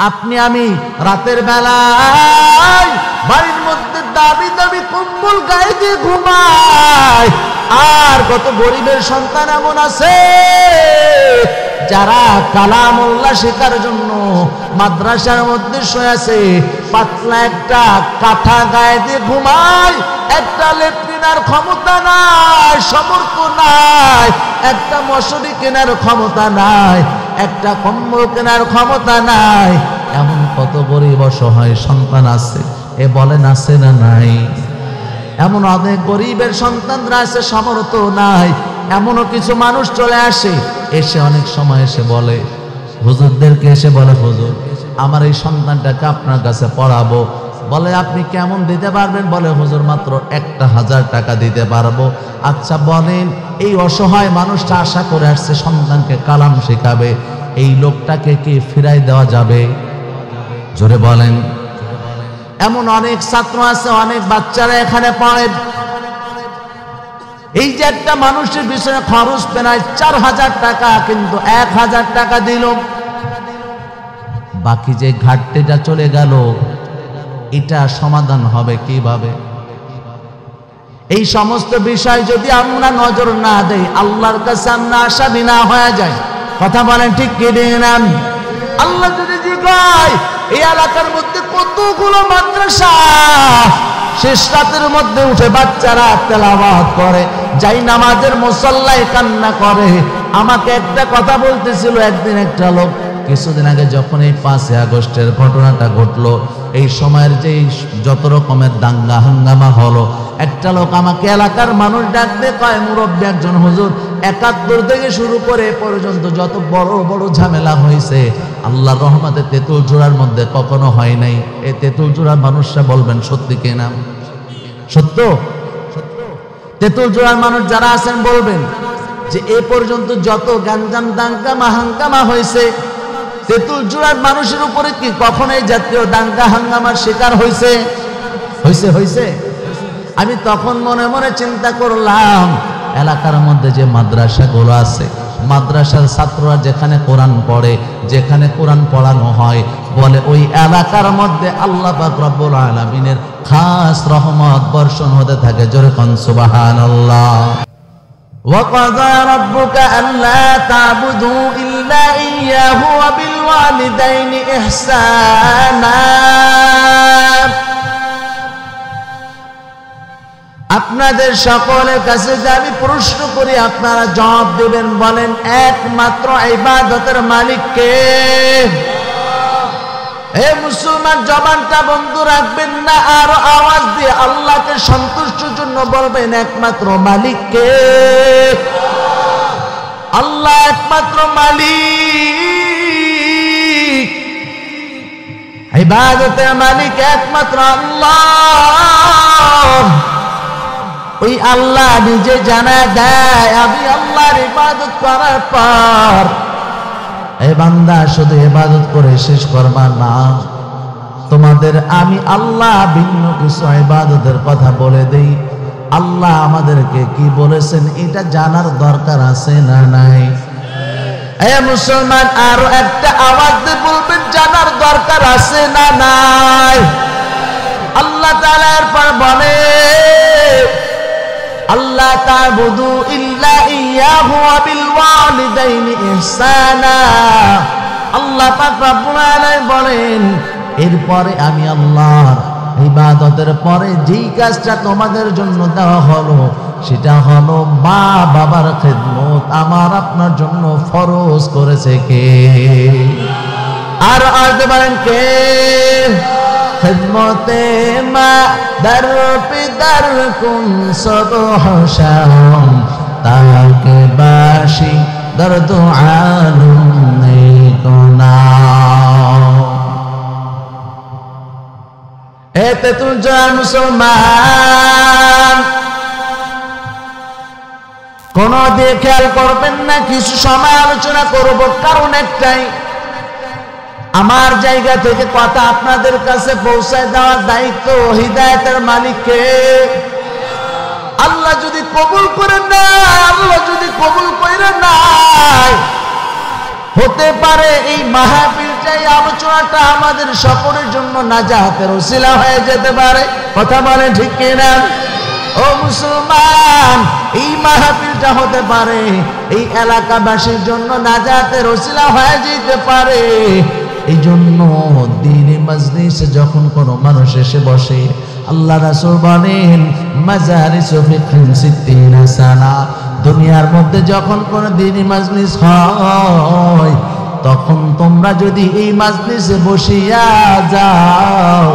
আপনি আমি রাতের বেলায় বাড়ির মধ্যে দাবি দাবি কম্বল গায়ে দিয়ে ঘুমাই, আর কত গরিবের সন্তান এমন আছে যারা কালামুল্লাহ শেখার জন্য মাদ্রাসার মধ্যে শুয়ে আছে, পাতলা একটা কাঁথা গায়ে দিয়ে ঘুমায়, একটা লেট্রিনার ক্ষমতা নাই, সমর্থ নাই, একটা মশারি কেনার ক্ষমতা নাই, একটা কম্বল কেনার ক্ষমতা নাই। এমন কত গরিব অসহায় সন্তান আছে, এ বলেন আছে না নাই? এমন অনেক গরিবের সন্তানরা আছে, সামর্থ্য নাই। এমনও কিছু মানুষ চলে আসে, এসে অনেক সময় এসে বলে হুজুরদেরকে, এসে বলে হুজুর আমার এই সন্তানটাকে আপনার কাছে পড়াবো। বলে আপনি কেমন দিতে পারবেন? বলে হুজুর মাত্র 1000 টাকা দিতে পারবো। আচ্ছা বলেন, এই অসহায় মানুষটা আশা করে আসছে সন্তানকে কালাম শেখাবে, এই লোকটাকে কি ফিরাই দেওয়া যাবে? জোরে বলেন। এমন অনেক ছাত্র আছে, অনেক বাচ্চারা এখানে পড়ে, এই যে একটা মানুষের পিছনে খরচ প্রায় 4000 টাকা, কিন্তু 1000 টাকা দিল, বাকি যে ঘাটতিটা চলে গেল, এটা সমাধান হবে কিভাবে? এই সমস্ত বিষয় যদি আমরা নজর না দেই, আল্লাহর কাছে আমরা আশাবি না হয়ে যায়। কথা বলেন ঠিক কি না? আল্লাহ যদি জিগায় এই এলাকার মধ্যে কতগুলো মাদ্রাসা, শেষ রাতের মধ্যে উঠে বাচ্চারা তেলাওয়াত করে, যাই নামাজের মুসল্লায় কান্না করে। আমাকে একটা কথা বলতেছিল একদিন একটা লোক, কিছুদিন আগে যখন এই 5 আগস্টের ঘটনাটা ঘটলো, এই সময়ের যে যত রকমের দাঙ্গা হাঙ্গামা হলো, একটা লোক আমাকে এলাকার মানুষ ডাকতে কয়, মুরব্বী একজন হুজুর, 71 থেকে শুরু করে এ পর্যন্ত যত বড় বড় ঝামেলা হয়েছে আল্লাহর রহমতে তেঁতুল জোড়ার মধ্যে কখনো হয় নাই। এই তেঁতুল জোড়ার মানুষরা বলবেন সত্যি কিনা? সত্য? তেঁতুল জোড়ার মানুষ যারা আছেন বলবেন যে এ পর্যন্ত যত গাঞ্জাম দাঙ্গা হাঙ্গামা হয়েছে, তেঁতুল জোড়ার মানুষের উপরে কি কখনো এই জাতীয় দাঙ্গা হাঙ্গামার শিকার হয়েছে? হয়েছে। আমি তখন মনে মনে চিন্তা করলাম, এলাকার মধ্যে যে মাদ্রাসাগুলো আছে, মাদ্রাসার ছাত্ররা যেখানে কোরআন পড়ে, যেখানে কোরআন পড়ানো হয়, বলে ওই এলাকার মধ্যে আল্লাহ পাক রব্বুল আলামিনের খাস রহমত বর্ষণ হতে থাকে। জোরে কোন সুবহানাল্লাহ। وَقَضَى رَبُّكَ أَلَّا تَعْبُدُوا إِلَّا إِيَّاهُ وَبِالْوَالِدَيْنِ إِحْسَانًا। আপনাদের সকলের কাছে যে আমি প্রশ্ন করি, আপনারা জবাব দেবেন, বলেন একমাত্র ইবাদতের মালিক কে? এ মুসলমান, জবানটা বন্ধ রাখবেন না, আরো আওয়াজ দিয়ে আল্লাহকে সন্তুষ্টির জন্য বলবেন একমাত্র মালিক কে? আল্লাহ একমাত্র মালিক, ইবাদতের মালিক একমাত্র আল্লাহ। ওই আল্লাহ নিজে জানা দেয়, আমি আল্লাহর ইবাদত করার পর এ বান্দা শুধু ইবাদত করে শেষ করবা না, তোমাদের আমি আল্লাহ ভিন্ন কিছু ইবাদতের কথা বলে দেই। আল্লাহ আমাদেরকে কি বলেছেন এটা জানার দরকার আছে না নাই? এ মুসলমান, আরো একটা আওয়াজ দিয়ে বলবেন জানার দরকার আছে না নাই? আল্লাহ তাআলা এরপর বলে, আল্লাহ তা'বুদু ইল্লা ইয়্যাহু ওয়া বিল ওয়ালিদাইনি ইহসানা। আল্লাহ পাক রব্বুল আলামিন বলেন, এরপরে আমি আল্লাহর ইবাদতের পরে যেই কাজটা তোমাদের জন্য দেওয়া হলো সেটা হলো মা বাবার খেদমত আমার আপনার জন্য ফরজ করেছে কে? আর আসতে পারেন কে? খেদমতে মা দর পিদর কুন সুবহ শাম, তাকে বাসি দর্দ আলম নেই কোনা। এতে তুই জয় মুসলমান, কোন দিয়ে খেয়াল করবেন না, কিছু সময় আলোচনা করব, কারণ একটাই, আমার জায়গা থেকে কথা আপনাদের কাছে পৌঁছায় দেওয়ার দায়িত্ব হিদায়াতের মালিককে। আল্লাহ যদি কবুল করেন না, আল্লাহ যদি কবুল করেন না, হতে পারে এই মাহফিল আজকে এই আলোচনাটা আমাদের সকলের জন্য নাজাতের ওসিলা হয়ে যেতে পারে। কথা বলে ঠিক কিনা? ও মুসলমান, এই মাহফিলটা হতে পারে এই এলাকাবাসীর জন্য নাজাতের ওসিলা হয়ে যেতে পারে। এই জন্য দ্বীনি মাজলিসে যখন কোনো মানুষ এসে বসে, আল্লাহ রাসূল বলেন মাজালিসু ফিকহিন 60 সানা, দুনিয়ার মধ্যে যখন কোনো দ্বীনি মাজলিস হয় তখন তোমরা যদি এই মাজলিসে বসিয়া যাও,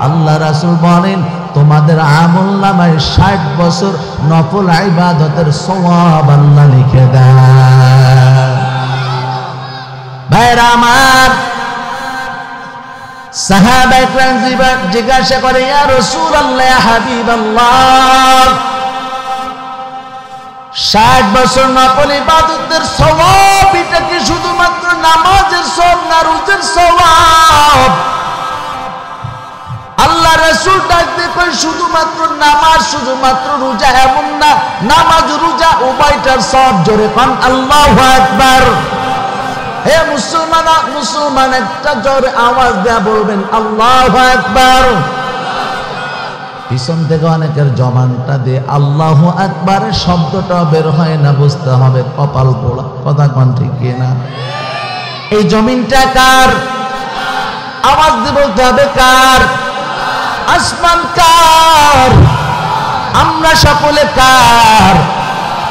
আল্লাহ রাসূল বলেন তোমাদের আমলনামায় 60 বছর নফল ইবাদতের সওয়াব আল্লাহ লিখে দেয়। ভাইরা আমার, সাহাবায়ে কেরাম জিজ্ঞাসা করে, ইয়া রাসূলুল্লাহ, ইয়া হাবিবাল্লাহ, 60 বছর নফল ইবাদতের সওয়াব এটা কি শুধুমাত্র নামাজের সওয়াব না রোজার সওয়াব? আল্লাহ রাসূল ডাকতে কই শুধুমাত্র নামাজ শুধুমাত্র রোজা এমন না, নামাজ রোজা উভয়টার সওয়াব। জোরে কোন আল্লাহু আকবার। হে মুসলমান একটা জোরে আওয়াজ দেয়া বলবেন আল্লাহু আকবার। পিছন থেকে অনেকের জবানটা দিয়ে আল্লাহু আকবারের শব্দটা বের হয় না, বুঝতে হবে কপাল পোড়া। কথা কোন ঠিক কি না? এই জমিনটা কার? আওয়াজ দিয়ে বলতে হবে কার? আসমান কার? আমরা সকলে কার?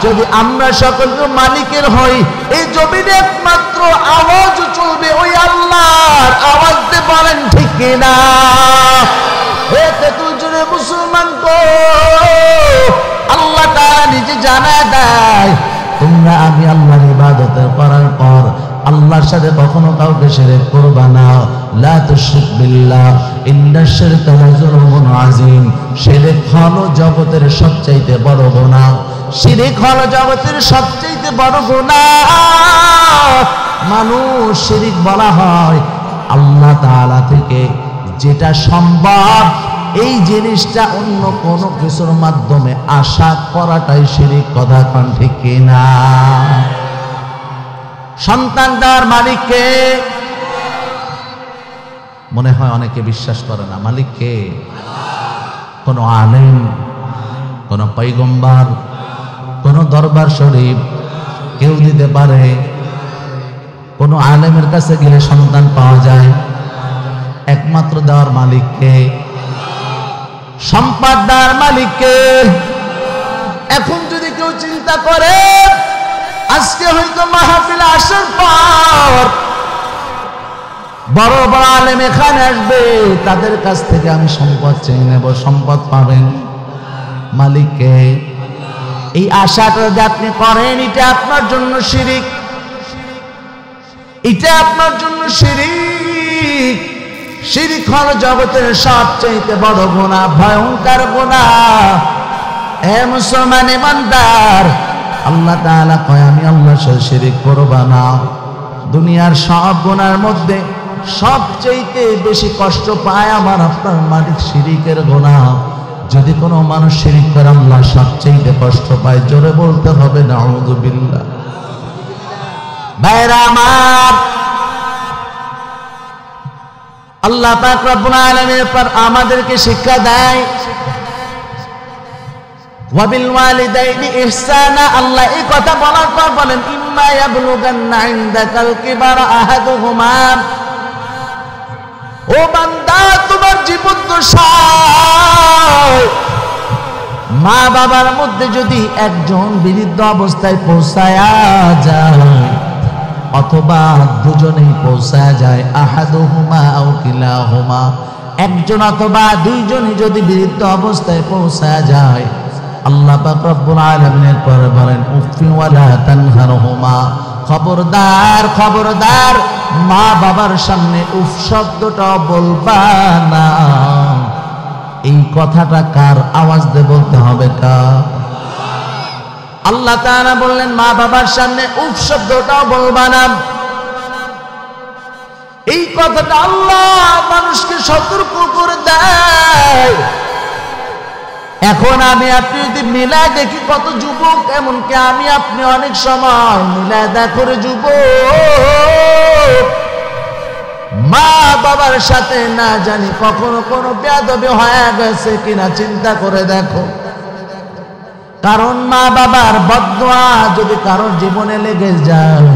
যদি আমরা সকলে মালিকের হই, এই জমিনে একমাত্র আওয়াজ চলবে ওই আল্লাহর। আওয়াজ দিয়ে বলেন ঠিক কিনা? এতে তুজরে মুসলমান গো, আল্লাহ তাআলা নিজে জানায় দেয় তোমরা আমি আল্লাহর ইবাদত করার পর আল্লাহর সাথে কখনো কাউকে শিরক করবা না। লা তুশরিক বিল্লাহ ইন্নাশ শিরকা লাযুলমুন আযীম। শিরক হলো জগতের সবচাইতে বড় গুনাহ। শিরক হলো জগতের সবচাইতে বড় গুনাহ। মানুষ শিরক বলা হয় আল্লাহ তাআলা থেকে যেটা সম্ভব এই জিনিসটা অন্য কোনো কিছুর মাধ্যমে আশা করাটাই শিরক। কথা কোন ঠিক কিনা? সন্তান দেওয়ার মালিক কে? মনে হয় অনেকে বিশ্বাস করে না। মালিক কে? কোন আলেম, কোন পয়গম্বর, কোন দরবার শরীফ কেউ দিতে পারে? কোন আলেমের কাছে গেলে সন্তান পাওয়া যায়? একমাত্র দেওয়ার মালিক কে? সম্পদ দেওয়ার মালিক কে? এখন যদি কেউ চিন্তা করে আজকে হয়তো মাহফিলে আসার পর বড় বড় আলেম এখানে আসবে, তাদের কাছ থেকে আমি সম্পদ চেয়ে নেব, সম্পদ পাবেন। মালিক কে? এই আশাটা যদি আপনি করেন এটা আপনার জন্য শিরিক। এটা আপনার জন্য শিরিক। শিরিক হলো জগতের সবচেয়ে বড় গুনাহ, ভয়ঙ্কর গুনাহ। হে মুসলমান ইমানদার, আল্লাহ তাআলা কয় আমি আল্লাহর সাথে শিরিক করব না। দুনিয়ার সব গুনাহের মধ্যে সবচেয়ে বেশি কষ্ট পায় আমার আপনার মালিক শিরিকের গুনাহ। যদি কোনো মানুষ শিরিক করে আল্লাহ সবচেয়ে কষ্ট পায়। জোরে বলতে হবে নাউযুবিল্লাহ। ভাইরা আমার, আল্লাহ পাক রব্বুল আলামিন আমাদেরকে শিক্ষা দেয় ওয়াবিল ওয়ালিদাইনি ইহসানা। আল্লাহ এই কথা বলার পর বলেন ইম্মা ইয়াবলুগান্না ইনদাকাল কিবারা আহাদুহুমা। ও বান্দা, তোমার জীবদ্দশায় মা বাবার মধ্যে যদি একজন বৃদ্ধ অবস্থায় পৌঁছায়া যায় অথবা দুজনেই পৌঁছায়া যায়, আহাদুহুমা আও কিলাহুমা, একজন অথবা দুইজনই যদি বৃদ্ধ অবস্থায় পৌঁছায়া যায়, আল্লাহ পাক রব্বুল আলামিনের পরে বলেন উফি ওয়ালা তানহারহুমা। খবরদার খবরদার, মা বাবার সামনে উফ শব্দটা বলবা না। এই কথাটা কার? আওয়াজ দিয়ে বলতে হবে কার? আল্লাহ তাআলা বললেন মা বাবার সামনে উফ শব্দটাও বলবা না। এই কথাটা আল্লাহ মানুষকে সতর্ক করে দেয়। এখন আমি আপনি যদি মিলায় দেখি কত যুবক, এমনকি আমি আপনি অনেক সময় মিলায় করে যুবক মা বাবার সাথে না জানি কখনো কোনো বেয়াদবি হয়ে গেছে কিনা চিন্তা করে দেখো। কারণ মা বাবার বদদোয়া যদি কারোর জীবনে লেগে যায়,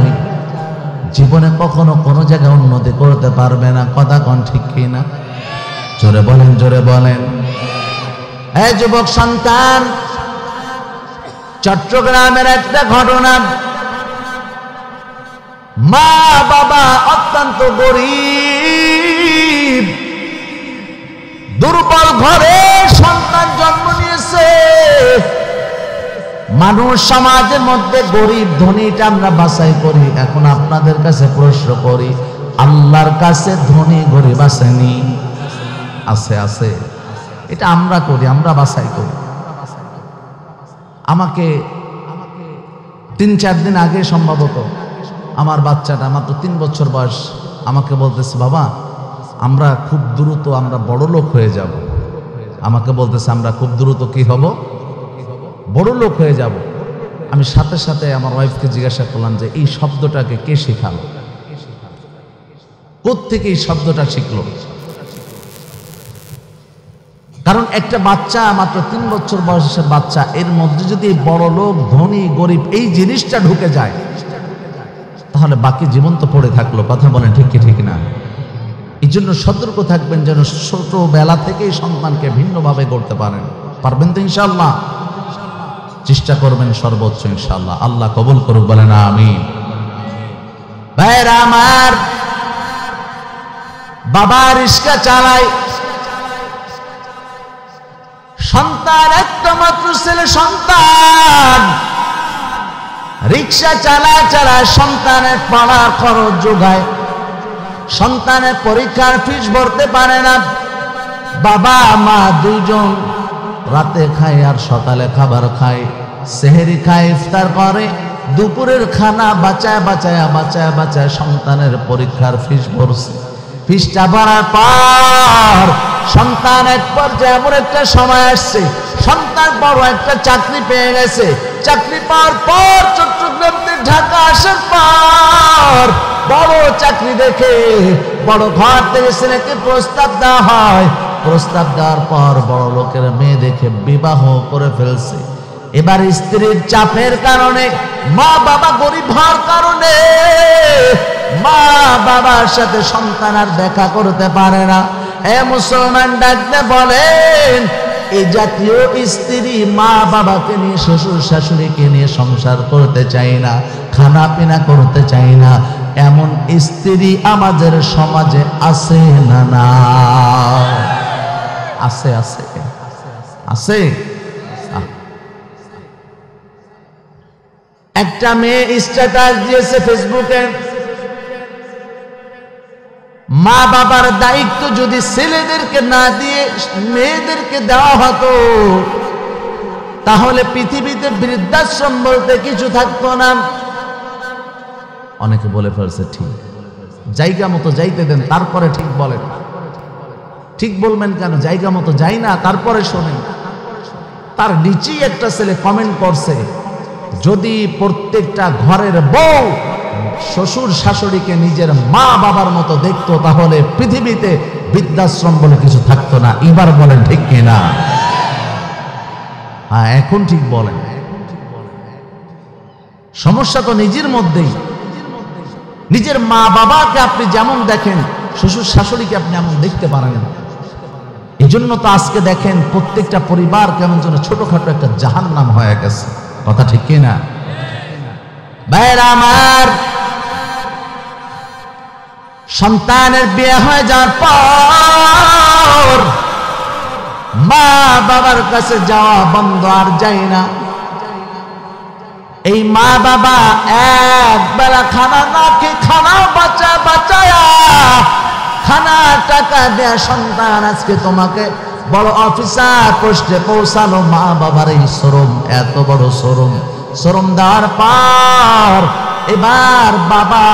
জীবনে কখনো কোনো জায়গায় উন্নতি করতে পারবে না। কথা কোন ঠিক কিনা? জোরে বলেন, জোরে বলেন। এই যুবক সন্তান, চট্টগ্রামের একটা ঘটনা। মা বাবা অত্যন্ত গরিব, দুর্বল ঘরে সন্তান জন্ম নিয়েছে। মানুষ সমাজের মধ্যে গরিব ধনীটা আমরা বাছাই করি। এখন আপনাদের কাছে প্রশ্ন করি, আল্লাহর কাছে ধনী গরিব আসেনি? আছে, আছে। এটা আমরা করি, আমরা বাছাই করি। আমাকে 3-4 দিন আগে সম্ভবত আমার বাচ্চাটা, মাত্র 3 বছর বয়স, আমাকে বলতেছে, বাবা আমরা খুব দ্রুত আমরা বড় লোক হয়ে যাব। আমাকে বলতেছে আমরা খুব দ্রুত কি হব? বড় লোক হয়ে যাব। আমি সাথে সাথে আমার ওয়াইফকে জিজ্ঞাসা করলাম যে এই শব্দটাকে কে শেখালো, কোত্থেকে এই শব্দটা শিখলো? কারণ একটা বাচ্চা, মাত্র 3 বছর বয়সের বাচ্চা, এর মধ্যে যদি বড় লোক ধনী গরিব এই জিনিসটা ঢুকে যায়, তাহলে বাকি জীবন তো পড়ে থাকলো। কথা বলেন ঠিক কি ঠিক না? এই জন্য সতর্ক থাকবেন যেন ছোটবেলা থেকেই সন্তানকে ভিন্নভাবে গড়তে পারেন। পারবেন তো ইনশাআল্লাহ? চেষ্টা করবেন সর্বোচ্চ ইনশাআল্লাহ। আল্লাহ কবুল করুক, বলেন আমিন। ভাইরা আমার, বাবা রিক্সা চালায়, সন্তান একটা মাত্র ছেলে সন্তান, রিক্সা চালায় চালায় সন্তানের পড়ার খরচ যোগায়, সন্তানের পরীক্ষার ফিস ভরতে পারে না। বাবা মা দুইজন রাতে খায় আর সকালে খাবার খায়, সেহরি খায়, ইফতার করে, দুপুরের খানা বাঁচায় বাঁচায় বাঁচায় বাঁচায় সন্তানের পরীক্ষার ফিস ভরছে। ফিসটা ভরার পর সন্তান এক পর্যায়ে এমন একটা সময় আসছে, সন্তান বড় একটা চাকরি পেয়ে গেছে। চাকরি পাওয়ার পর চট্টগ্রাম থেকে ঢাকা আসার পর বড় চাকরি দেখে বড় ঘর থেকে ছেলেকে প্রস্তাব দেওয়া হয়। প্রস্তাব দেওয়ার পর বড় লোকের মেয়ে দেখে বিবাহ করে ফেলছে। এবার স্ত্রীর চাপের কারণে, মা বাবা গরিব হওয়ার কারণে মা বাবার সাথে সন্তান আর দেখা করতে পারে না। এ মুসলমান ডাকতে বলেন, এই জাতীয় স্ত্রী মা বাবাকে নিয়ে, শ্বশুর শাশুড়িকে নিয়ে সংসার করতে চাই না, খানা পিনা করতে চাই না, এমন স্ত্রী আমাদের সমাজে আছে না? না, আছে, আছে, আছে। একটা মেয়ে স্ট্যাটাস দিয়েছে ফেসবুকে, মা বাবার দায়িত্ব যদি ছেলেদেরকে না দিয়ে মেয়েদেরকে দেওয়া হতো, তাহলে পৃথিবীতে বৃদ্ধাশ্রম বলতে কিছু থাকতো না। অনেকে বলে ফেলছে, ঠিক, জায়গা মতো যাইতে দেন, তারপরে ঠিক বলেন। ঠিক বলবেন কেন? জায়গা মতো যাই না, তারপরে শোনেন। তার নিচেই একটা ছেলে কমেন্ট করছে, যদি প্রত্যেকটা ঘরের বউ শ্বশুর শাশুড়িকে নিজের মা বাবার মতো দেখতো, তাহলে পৃথিবীতে বৃদ্ধাশ্রম বলে কিছু থাকতো না। এবার বলেন ঠিক কিনা? হ্যাঁ, এখন ঠিক বলেন। সমস্যা তো নিজের মধ্যেই। নিজের মা বাবাকে আপনি যেমন দেখেন, শ্বশুর শাশুড়িকে আপনি এমন দেখতে পারেন না। এই জন্য তো আজকে দেখেন প্রত্যেকটা পরিবার কেমন যেন ছোটখাটো একটা জাহান্নাম হয়ে গেছে। কথা ঠিক কিনা? ভাইরা আমার, সন্তানের বিয়ে হয়ে যাওয়ার পর মা বাবার কাছে যাওয়া বন্ধ আর যায় না। এই মা বাবা এক বেলা খানা না খেয়ে, খানা বাঁচা বাঁচায়া খানা টাকা দেয়া সন্তান আজকে তোমাকে বড় অফিসার পোস্টে পৌঁছানো। মা বাবার এই শ্রম, এত বড় শ্রম দেওয়ার পর এবার বাবা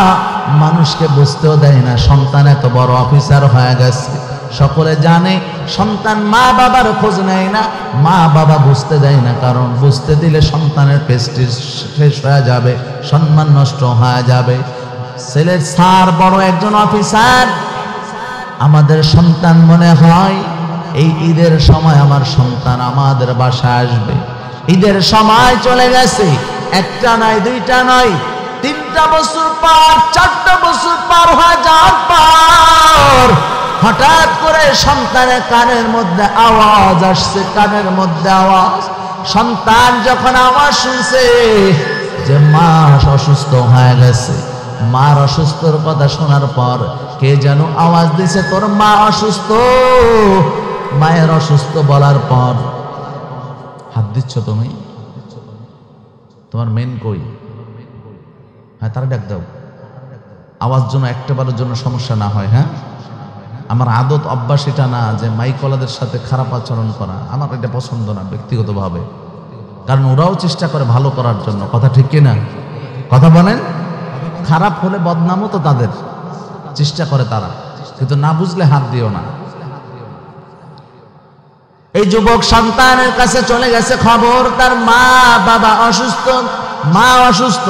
মানুষকে বুঝতেও দেয় না সন্তান এত বড় অফিসার হয়ে গেছে। সকলে জানে সন্তান মা বাবার খোঁজ নেয় না, মা বাবা বুঝতে দেয় না, কারণ বুঝতে দিলে সন্তানের প্রেস্টিজ শেষ হয়ে যাবে, সম্মান নষ্ট হয়ে যাবে। ছেলের স্যার বড় একজন অফিসার, আমাদের সন্তান মনে হয় এই ঈদের সময় আমার সন্তান আমাদের বাসায় আসবে। ঈদের সময় চলে গেছে, একটা নয় দুইটা নয়, 3টা বছর পার, 4টা বছর পার হয়ে যাওয়ার পর হঠাৎ করে সন্তানের কানের মধ্যে আওয়াজ আসছে, কানের মধ্যে আওয়াজ। সন্তান যখন আওয়াজ শুনছে যে মা অসুস্থ হয়ে গেছে, মার অসুস্থর কথা শোনার পর কে যেন আওয়াজ দিছে, তোর মা অসুস্থ। মায়ের অসুস্থ বলার পর হাত দিচ্ছ তুমি, তোমার মেন কই? হ্যাঁ, তারা ডাক দাও, আওয়াজ যেন একটাবারের জন্য সমস্যা না হয়। হ্যাঁ, আমার আদত অভ্যাস এটা না যে মাইকওয়ালাদের সাথে খারাপ আচরণ করা, আমার এটা পছন্দ না ব্যক্তিগতভাবে, কারণ ওরাও চেষ্টা করে ভালো করার জন্য। কথা ঠিক কিনা? কথা বলেন। খারাপ হলে বদনামও তো তাদের, চেষ্টা করে তারা, কিন্তু না বুঝলে হাত দিও না। এই যুবক সন্তানের কাছে চলে গেছে খবর, তার মা বাবা অসুস্থ, মা অসুস্থ।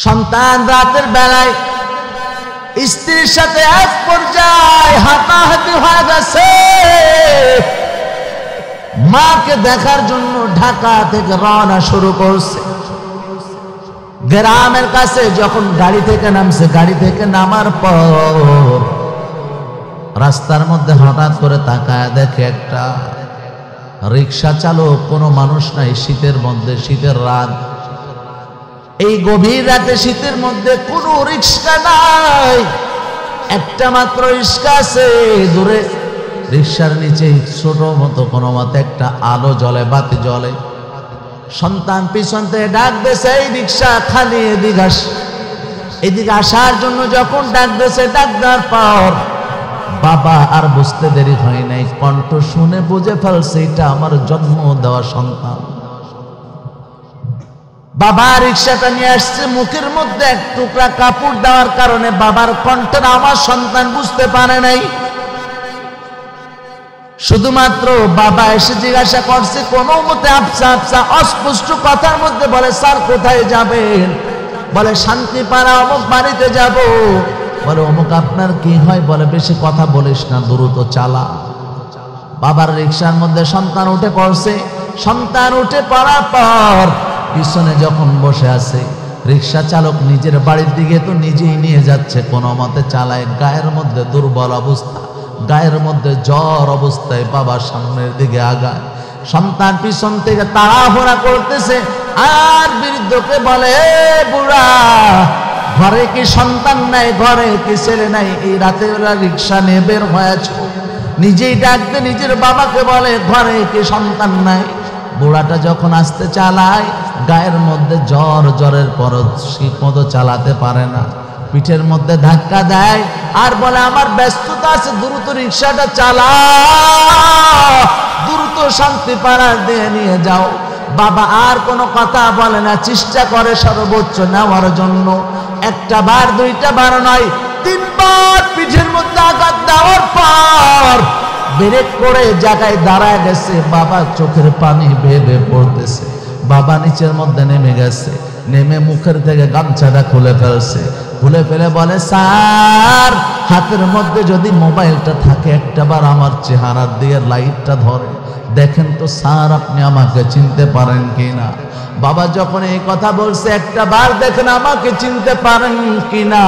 সন্তান রাতের বেলায় স্ত্রীর সাথে এক পর্যায়ে হাতাহাতি হয়ে গেছে। মাকে দেখার জন্য ঢাকা থেকে রওনা শুরু করছে। গ্রামের কাছে যখন গাড়ি থেকে নামছে, গাড়ি থেকে নামার পর রাস্তার মধ্যে হঠাৎ করে তাকায় দেখে একটা রিক্সা চালক, কোনো মানুষ নাই, শীতের মধ্যে, শীতের রাত, এই গভীর রাতে শীতের মধ্যে কোনো রিক্সা নাই, একটা মাত্র রিক্সা আছে দূরে। রিক্সার নিচে ছোট মতো কোনো মতে একটা আলো জ্বলে, বাতি জ্বলে। সন্তান পিছন থেকে ডাক দিয়েছে, এই রিক্সা খালি, এদিকে আস। এদিকে আসার জন্য যখন ডাক দিয়েছে, ডাক দেওয়ার পর বাবা আর বুঝতে দেরি হয় নাই, কণ্ঠ শুনে বুঝে ফেলছে এটা আমার জন্ম দেওয়া সন্তান। বাবা রিক্সাটা নিয়ে আসছে, মুখের মধ্যে এক টুকরা কাপড় দেওয়ার কারণে বাবার কণ্ঠের আমার সন্তান বুঝতে পারে নাই। শুধুমাত্র বাবা এসে জিজ্ঞাসা করছে কোনো মতে আবসা আবসা অস্পষ্ট কথার মধ্যে, বলে স্যার কোথায় যাবেন? বলে শান্তিপাড়া অমুক বাড়িতে যাব। বলে অমুক আপনার কি হয়? বলে বেশি কথা বলিস না, দ্রুত চালা। বাবার রিক্সার মধ্যে সন্তান উঠে পড়ছে। সন্তান উঠে পড়ার পর পিছনে যখন বসে আছে, রিক্সা চালক নিজের বাড়ির দিকে তো নিজেই নিয়ে যাচ্ছে, কোনো মতে চালায়। গায়ের মধ্যে দুর্বল অবস্থা, গায়ের মধ্যে জ্বর অবস্থায় বাবা সামনের দিকে আগায়। সন্তান পিছন থেকে তাড়াহুড়া করতেছে, আর বৃদ্ধকে বলে, বুড়া ঘরে কি সন্তান নাই? ঘরে কি ছেলে নাই? এই রাতের বেলা রিক্সা নিয়ে বের হয়েছ? নিজেই ডাকতে নিজের বাবাকে বলে, ঘরে কি সন্তান নাই? বুড়াটা যখন আসতে চালায়, গায়ের মধ্যে জ্বর, জ্বরের পর ঠিক মতো চালাতে পারে না, পিঠের মধ্যে ধাক্কা দেয় আর বলে আমার ব্যস্ততা আছে, দ্রুত রিক্সাটা চালা, দ্রুত শান্তিপাড়া দিয়ে নিয়ে যাও। বাবা আর কোনো কথা বলে না, চেষ্টা করে সর্বোচ্চ নেওয়ার জন্য। একটা বার, দুইটা বার নয়, 3 বার পিঠের মধ্যে আঘাত দেওয়ার পর ব্রেক করে জায়গায় দাঁড়ায় গেছে। বাবা চোখের পানি বেয়ে বেয়ে পড়তেছে। বাবা নিচের মধ্যে নেমে গেছে, নেমে মুখের থেকে গামছাটা খুলে ফেলছে। খুলে ফেলে বলে, স্যার হাতের মধ্যে যদি মোবাইলটা থাকে, একটাবার আমার চেহারার দিয়ে লাইটটা ধরে দেখেন তো স্যার, আপনি আমাকে চিনতে পারেন কিনা? বাবা যখন এই কথা বলছে, একটা বার দেখেন আমাকে চিনতে পারেন কিনা,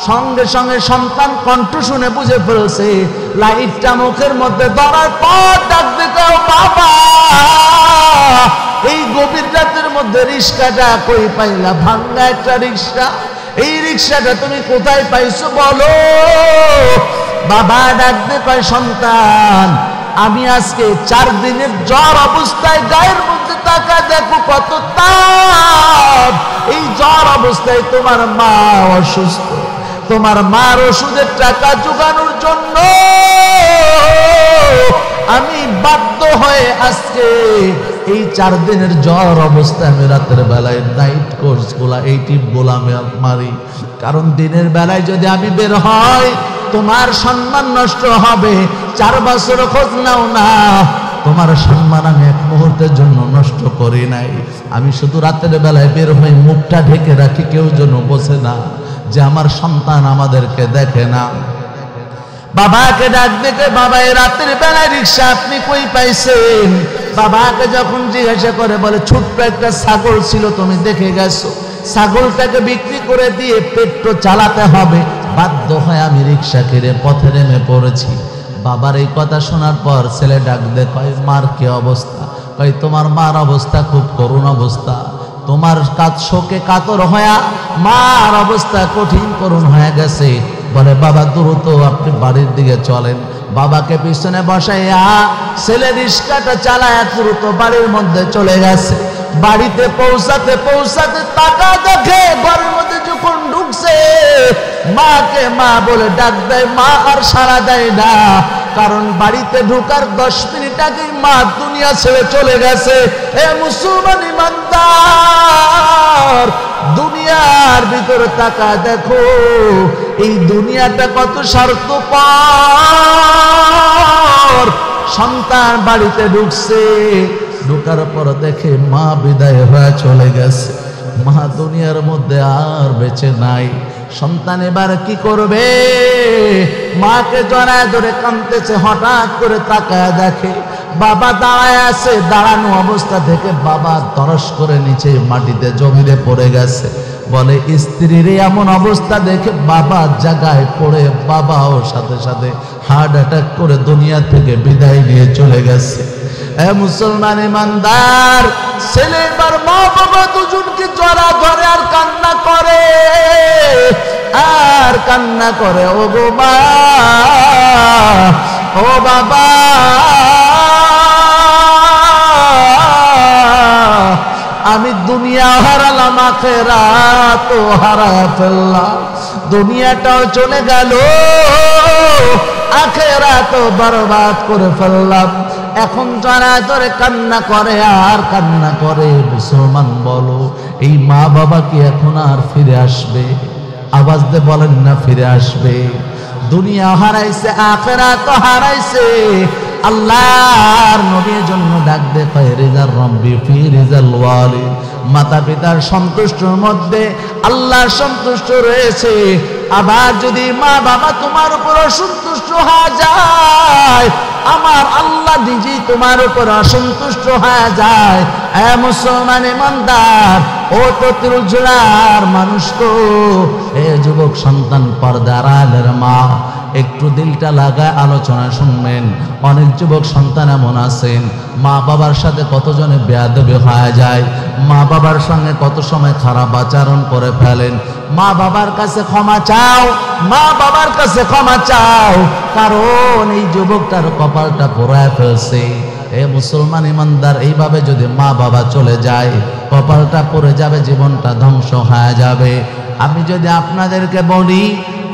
সঙ্গে সঙ্গে সন্তান কণ্ঠ শুনে বুঝে ফেলছে। লাইটটা মুখের মধ্যে ধরার পর ডাক দিতে, বাবা এই গভীর রাতের মধ্যে রিক্সাটা কই পাইলা? ভাঙ্গা একটা রিক্সা, এই রিক্সাটা তুমি কোথায় পাইছো বলো? বাবা ডাক দিয়ে কয়, সন্তান আমি আজকে 4 দিনের জ্বর অবস্থায়, গায়ের মধ্যে তাকা দেখো কত তাপ, এই জ্বর অবস্থায় তোমার মা অসুস্থ, তোমার মার ওষুধের টাকা জোগানোর জন্য আমি বাধ্য হয়ে আজকে এই 4 দিনের জ্বর অবস্থায় আমি রাতের বেলায় নাইট কোর্স গুলা, এই টিপ গুলা মারি, কারণ দিনের বেলায় যদি আমি বের হয় তোমার সম্মান নষ্ট হবে। 4 বছর খোঁজ নাও না, তোমার সম্মান আমি এক মুহূর্তের জন্য নষ্ট করি নাই। আমি শুধু রাতের বেলায় বের হয়ে মুখটা ঢেকে রাখি, কেউ যেন বসে না, যে আমার সন্তান আমাদেরকে দেখে না। বাবাকে ডাক দিতে, বাবা এই রাতের বেলায় রিক্সা আপনি কই পাইছেন? বাবাকে যখন জিজ্ঞাসা করে বলে ছোট্ট একটা ছাগল ছিল তুমি দেখে গেছো, ছাগলটাকে বিক্রি করে দিয়ে পেট চালাতে হবে, বাধ্য হয়ে আমি রিক্সা কিনে পথে নেমে পড়েছি। বাবার এই কথা শোনার পর ছেলে ডাক দে, কয় মার কি অবস্থা? কয় তোমার মার অবস্থা খুব করুণ অবস্থা, তোমার শোকে কাতর হয়ে মার অবস্থা কঠিন করুণ হয়ে গেছে। বলে বাবা দ্রুত আপনি বাড়ির দিকে চলেন। বাবাকে পিছনে বসাইয়া ছেলে রিক্সাটা চালায় দ্রুত বাড়ির মধ্যে চলে গেছে। বাড়িতে পৌঁছাতে পৌঁছাতে তাকা দেখে ঘরের মধ্যে যখন ঢুকছে মাকে মা বলে ডাক দেয়, মা আর সাড়া দেয় না, কারণ বাড়িতে ঢোকার 10 মিনিট আগেই মা দুনিয়া ছেড়ে চলে গেছে। এ মুসলমান ইমানদার, দুনিয়ার ভিতরে তাকা দেখো, এই দুনিয়াটা কত স্বার্থপর। সন্তান বাড়িতে ঢুকছে, ঢোকার পর দেখে মা বিদায় হয়ে চলে গেছে, মা দুনিয়ার মধ্যে আর বেঁচে নাই। সন্তান এবার কি করবে? মাকে জড়ায় ধরে কাঁদতেছে, হঠাৎ করে তাকায় দেখে বাবা দাঁড়ায় আছে। দাঁড়ানো অবস্থা থেকে বাবা তরস করে নিচে মাটিতে জমিতে পড়ে গেছে। বলে স্ত্রীর এমন অবস্থা দেখে বাবা জায়গায় পড়ে বাবাও সাথে সাথে হার্ট অ্যাটাক করে দুনিয়া থেকে বিদায় নিয়ে চলে গেছে। এ মুসলমান ইমানদার, ছেলে এবার মা বাবা দুজনকে জড়া ধরে আর কান্না করে, আর কান্না করে, ও গো মা, ও বাবা, আমি দুনিয়া হারালাম, আখিরাতও হারায় ফেললাম। দুনিয়াটাও চলে গেল, আখিরাতও বরবাদ করে ফেললাম। এখন যারা ধরে কান্না করে আর কান্না করে। মুসলমান বলো, এই মা বাবা কি এখন আর ফিরে আসবে? আওয়াজ দিয়ে বলেন না ফিরে আসবে? দুনিয়া হারাইছে, আখিরাত হারাইছে। আল্লাহর নবীর জন্য ডাক দে, কয় রিজাল রব্বি ফি রিজাল ওয়ালিদ, মাতা পিতার সন্তুষ্টির মধ্যে আল্লাহর সন্তুষ্ট রয়েছে। আবার যদি মা বাবা তোমার উপর অসন্তুষ্ট হয়ে যায়, আমার আল্লাহ নিজেই তোমার উপর অসন্তুষ্ট হয়ে যায়। এ মুসলমান ইমানদার, ও তো তিরুজলার মানুষ তো, এ যুবক সন্তান, পর্দার আড়ালের মা, একটু দিলটা লাগায় আলোচনা শুনবেন। অনেক যুবক সন্তান এমন আছেন, মা বাবার সাথে কতজনে বেয়াদবি হয়ে যায়, মা বাবার সঙ্গে কত সময় খারাপ আচরণ করে ফেলেন। মা বাবার কাছে ক্ষমা চাও, মা বাবার কাছে ক্ষমা চাও, কারণ এই যুবকটার কপালটা পোড়ায় ফেলছে। এ মুসলমান ইমানদার, এইভাবে যদি মা বাবা চলে যায়, কপালটা পড়ে যাবে, জীবনটা ধ্বংস হয়ে যাবে। আমি যদি আপনাদেরকে বলি,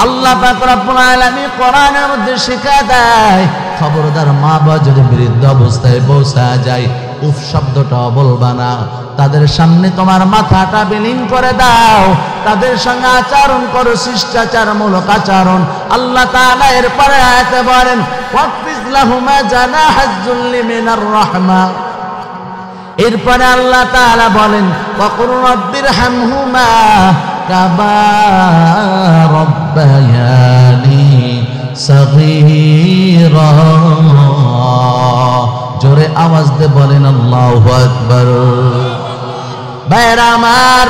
আল্লাহ পাক রব্বুল আলামিন কোরআনের মধ্যে শিখায় দেয়, খবরদার মা বাবা যদি বৃদ্ধ অবস্থায় পৌঁছা যায়, উফ শব্দটা বলবা না। তাদের সামনে তোমার মাথাটা বিলীন করে দাও, তাদের সঙ্গে আচরণ করো শিষ্টাচারমূলক আচরণ। আল্লাহ তাআলা এরপরে আয়াতে বলেন, ওয়াকফিজ লাহুমা জানাহাজ যুল্লি মিনার রাহমা। এরপরে আল্লাহ তাআলা বলেন, ওয়াকুর রাব্বিরহামহুমা কামা রাব্বায়ানি সগীরা। জোরে আওয়াজ দিয়ে বলেন আল্লাহু আকবার। ভাইরা আমার,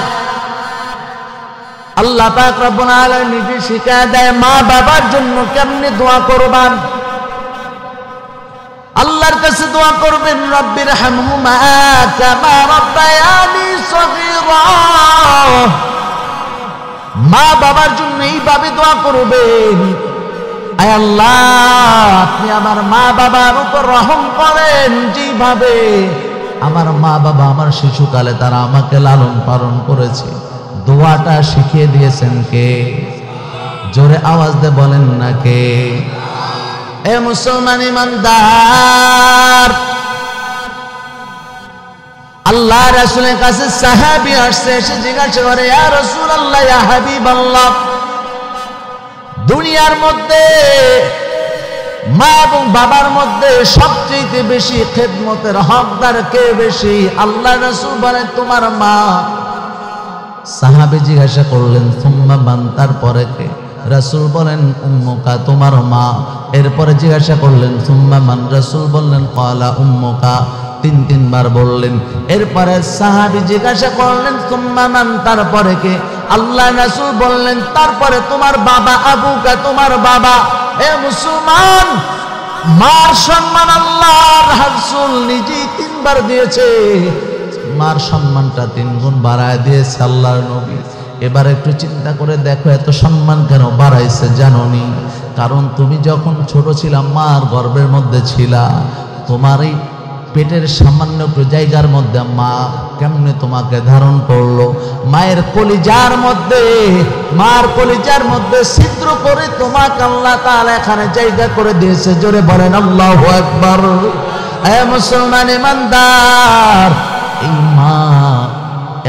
আল্লাহ পাক রব্বুল আলামিন নিজে শিখায় দেয় মা বাবার জন্য কেমনে দোয়া করবেন। আল্লাহর কাছে দোয়া করবেন, রব্বিরহামহুমা কামা রাব্বায়ানি সগীরা। মা বাবার জন্য এইভাবে দোয়া করবেন, আয় আল্লাহ আপনি আমার মা বাবার উপর রহম করেন, যেভাবে আমার মা বাবা আমার শিশুকালে তারা আমাকে লালন পালন করেছে। দোয়াটা শিখিয়ে দিয়েছেন কে? জোরে আওয়াজ দিয়ে বলেন না কে? এ মুসলমান ইমানদার, আল্লাহ রাসূলের কাছে সাহাবী আসছে, এসে জিজ্ঞাসা করে, ইয়া রাসূলুল্লাহ, ইয়া হাবিবাল্লাহ, দুনিয়ার মধ্যে মা এবং বাবার মধ্যে সবচেয়ে বেশি খেদমতের হকদার কে বেশি? আল্লাহ রাসূল বলেন, তোমার মা। সাহাবী জিজ্ঞাসা করলেন সুম্মা মান, তারপরে কে? রাসূল বলেন উম্মুকা, তোমার মা। এরপরে জিজ্ঞাসা করলেন সুম্মা মান, রাসূল বললেন ক্বালা উম্মুকা, তিনবার বললেন। এরপরে সাহাবী জিজ্ঞাসা করলেন সুম্মা মান, তারপরে কে? আল্লাহ রাসূল বললেন তারপরে তোমার বাবা, আবুকা, তোমার বাবা। এ মুসলমান, মার সম্মান আল্লাহর রাসূল নিজেই তিনবার দিয়েছে, মার সম্মানটা 3 গুণ বাড়ায় দিয়েছে আল্লাহর নবী। এবার একটু চিন্তা করে দেখো এত সম্মান কেন বাড়াইছে জানোনি? কারণ তুমি যখন ছোট ছিলা মার গর্ভের মধ্যে ছিলা, তোমার এই পেটের সামান্য একটু জায়গার মধ্যে মা কেমনে তোমাকে ধারণ করলো, মায়ের কলিজার মধ্যে, মার কলিজার মধ্যে ছিদ্র করে তোমাকে আল্লাহ তাআলা এখানে জায়গা করে দিয়েছে। জোরে বলেন আল্লাহু আকবার। এ মুসলমান ইমানদার, এই মা